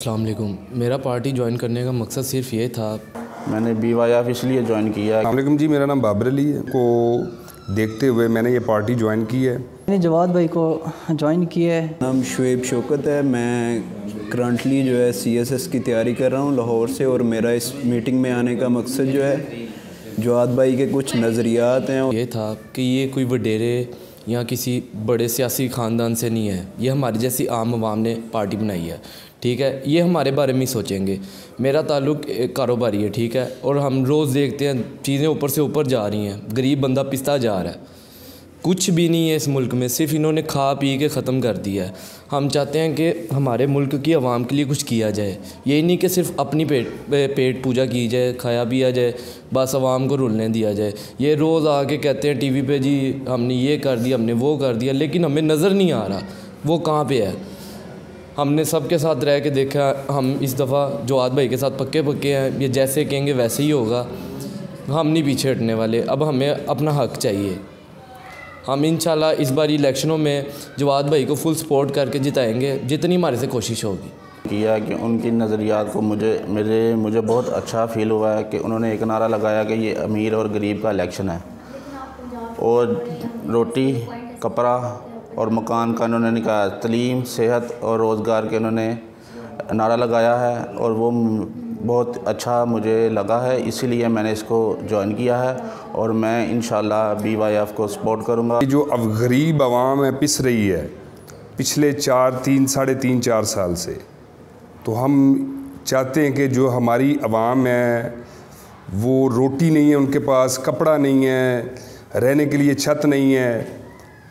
अस्सलाम वालेकुम। मेरा पार्टी ज्वाइन करने का मकसद सिर्फ ये था। मैंने BYF इसलिए ज्वाइन किया। अस्सलाम वालेकुम जी, मेरा नाम बाबर अली है। को देखते हुए मैंने ये पार्टी ज्वाइन की है। मैंने जवाद भाई को ज्वाइन किया है। नाम शुएब शौकत है। मैं करंटली जो है CSS की तैयारी कर रहा हूँ लाहौर से, और मेरा इस मीटिंग में आने का मकसद जो है जवाद भाई के कुछ नज़रियात हैं। ये था कि ये कोई वडेरे या किसी बड़े सियासी ख़ानदान से नहीं है, ये हमारी जैसी आम आवाम ने पार्टी बनाई है। ठीक है, ये हमारे बारे में ही सोचेंगे। मेरा ताल्लुक एक कारोबारी है, ठीक है, और हम रोज़ देखते हैं चीज़ें ऊपर से ऊपर जा रही हैं, गरीब बंदा पिसता जा रहा है। कुछ भी नहीं है इस मुल्क में, सिर्फ इन्होंने खा पी के ख़त्म कर दिया है। हम चाहते हैं कि हमारे मुल्क की आवाम के लिए कुछ किया जाए। यही नहीं कि सिर्फ अपनी पेट पूजा की जाए, खाया पिया जाए, बस आवाम को रुलने दिया जाए। ये रोज़ आके कहते हैं TV पे, जी हमने ये कर दिया, हमने वो कर दिया, लेकिन हमें नज़र नहीं आ रहा वो कहाँ पे है। हमने सबके साथ रह के देखा, हम इस दफ़ा जवाद भाई के साथ पक्के हैं, ये जैसे कहेंगे वैसे ही होगा। हम नहीं पीछे हटने वाले। अब हमें अपना हक़ चाहिए। हम इंशाल्लाह इस बार इलेक्शनों में जवाद भाई को फुल सपोर्ट करके जिताएंगे, जितनी हमारे से कोशिश होगी। किया कि उनकी नज़रियात को मुझे बहुत अच्छा फ़ील हुआ है कि उन्होंने एक नारा लगाया कि ये अमीर और गरीब का इलेक्शन है, और रोटी कपड़ा और मकान का उन्होंने कहा, तलीम सेहत और रोज़गार के उन्होंने नारा लगाया है, और वो बहुत अच्छा मुझे लगा है। इसीलिए मैंने इसको ज्वाइन किया है, और मैं इंशाल्लाह BYF को सपोर्ट करूँगा। जो अब गरीब आवाम है पिस रही है पिछले साढ़े तीन चार साल से, तो हम चाहते हैं कि जो हमारी आवाम है वो रोटी नहीं है उनके पास, कपड़ा नहीं है, रहने के लिए छत नहीं है।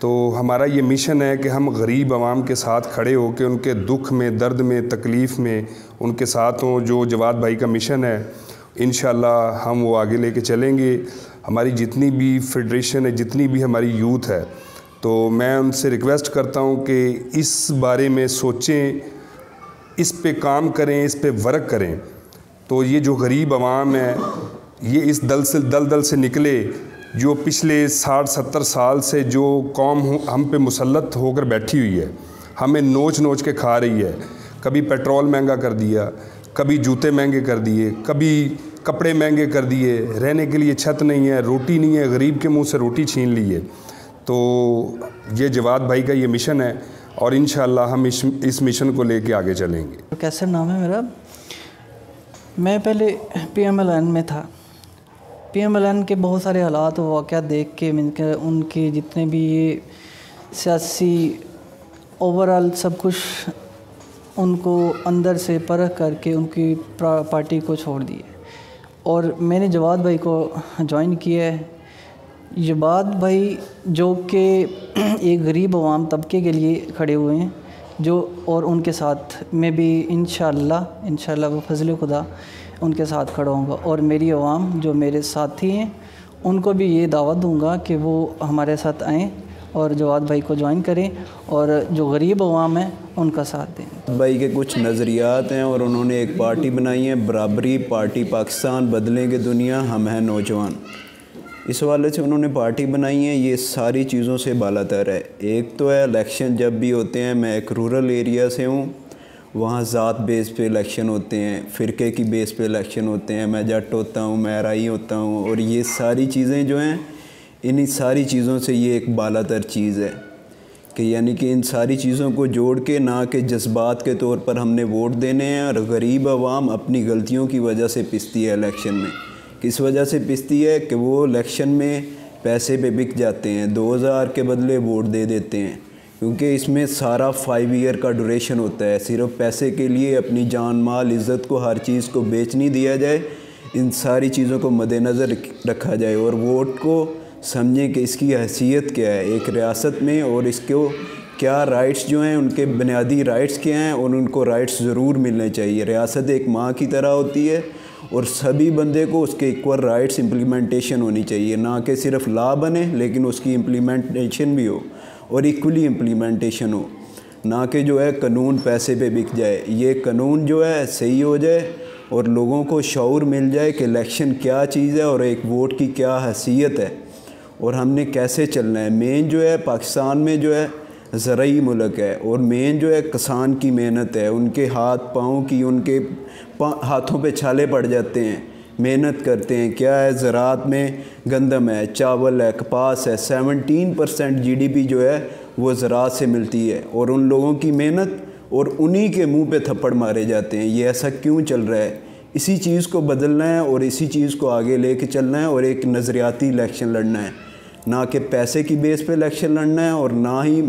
तो हमारा ये मिशन है कि हम गरीब आवाम के साथ खड़े हो के उनके दुख में, दर्द में, तकलीफ़ में उनके साथ हों। जो जवाद भाई का मिशन है इंशाल्लाह हम वो आगे लेके चलेंगे। हमारी जितनी भी फेडरेशन है, जितनी भी हमारी यूथ है, तो मैं उनसे रिक्वेस्ट करता हूँ कि इस बारे में सोचें, इस पे काम करें, इस पे वर्क करें। तो ये जो गरीब आवाम है ये इस दलदल से निकले, जो पिछले 60-70 साल से जो कौम हम पे मुसल्लत होकर बैठी हुई है, हमें नोच के खा रही है। कभी पेट्रोल महंगा कर दिया, कभी जूते महंगे कर दिए, कभी कपड़े महंगे कर दिए, रहने के लिए छत नहीं है, रोटी नहीं है, गरीब के मुंह से रोटी छीन ली है। तो ये जवाद भाई का ये मिशन है, और इंशाल्लाह हम इस मिशन को लेके आगे चलेंगे। कैसर नाम है मेरा। मैं पहले PMLN में था। PMLN के बहुत सारे हालात व वाक़यात देख के उनके जितने भी ये सियासी ओवरऑल सब कुछ उनको अंदर से परख करके उनकी पार्टी को छोड़ दिए, और मैंने जवाद भाई को ज्वाइन किया है। जवाद भाई जो कि एक गरीब अवाम तबके के लिए खड़े हुए हैं, जो और उनके साथ मैं भी इंशाल्लाह वो फजल खुदा उनके साथ खड़ा होऊंगा, और मेरी आवाम जो मेरे साथी हैं उनको भी ये दावत दूंगा कि वो हमारे साथ आएँ और जवाद भाई को ज्वाइन करें, और जो गरीब अवाम है उनका साथ दें। भाई के कुछ नज़रियात हैं, और उन्होंने एक पार्टी बनाई है, बराबरी पार्टी पाकिस्तान, बदलेंगे दुनिया, हम हैं नौजवान। इस वाले से उन्होंने पार्टी बनाई है। ये सारी चीज़ों से बालातर है। एक तो है इलेक्शन जब भी होते हैं, मैं एक रूरल एरिया से हूँ, वहाँ ज़ात बेस पे इलेक्शन होते हैं, फ़िरके की बेस पे इलेक्शन होते हैं। मैं जट होता हूँ, मैं राई होता हूँ, और ये सारी चीज़ें जो हैं, इन्हीं सारी चीज़ों से ये एक बालातर चीज़ है कि यानी कि इन सारी चीज़ों को जोड़ के, ना कि जज्बात के तौर पर हमने वोट देने हैं। और गरीब आवाम अपनी गलतियों की वजह से पिसती है इलेक्शन में। किस वजह से पिसती है कि वो इलेक्शन में पैसे पे बिक जाते हैं, 2000 के बदले वोट दे देते हैं, क्योंकि इसमें सारा 5 ईयर का ड्यूरेशन होता है। सिर्फ पैसे के लिए अपनी जान माल इज़्ज़त को, हर चीज़ को बेच नहीं दिया जाए। इन सारी चीज़ों को मद्देनज़र रखा जाए, और वोट को समझें कि इसकी हैसियत क्या है एक रियासत में, और इसको क्या राइट्स जो हैं, उनके बुनियादी राइट्स क्या हैं, और उनको राइट्स ज़रूर मिलने चाहिए। रियासत एक माँ की तरह होती है, और सभी बंदे को उसके इक्वल राइट्स इम्प्लीमेंटेशन होनी चाहिए, ना कि सिर्फ लॉ बने लेकिन उसकी इम्प्लीमेंटेशन भी हो, और इक्वली इम्प्लीमेंटेशन हो, ना कि जो है कानून पैसे पे बिक जाए। ये कानून जो है सही हो जाए, और लोगों को शऊर मिल जाए कि इलेक्शन क्या चीज़ है, और एक वोट की क्या हैसियत है, और हमने कैसे चलना है। मेन जो है पाकिस्तान में जो है ज़रूरी मुल्क है और मेन जो है किसान की मेहनत है, उनके हाथ पाँव की, उनके हाथों पे छाले पड़ जाते हैं, मेहनत करते हैं। क्या है, ज़राअत में गंदम है, चावल है, कपास है, 17% GDP जो है वो ज़राअत से मिलती है और उन लोगों की मेहनत और उन्हीं के मुंह पे थप्पड़ मारे जाते हैं। ये ऐसा क्यों चल रहा है? इसी चीज़ को बदलना है और इसी चीज़ को आगे लेके चलना है और एक नज़रियाती इलेक्शन लड़ना है, ना कि पैसे की बेस पे इलेक्शन लड़ना है और ना ही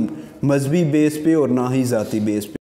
मजहबी बेस पे और ना ही ज़ाती बेस पे।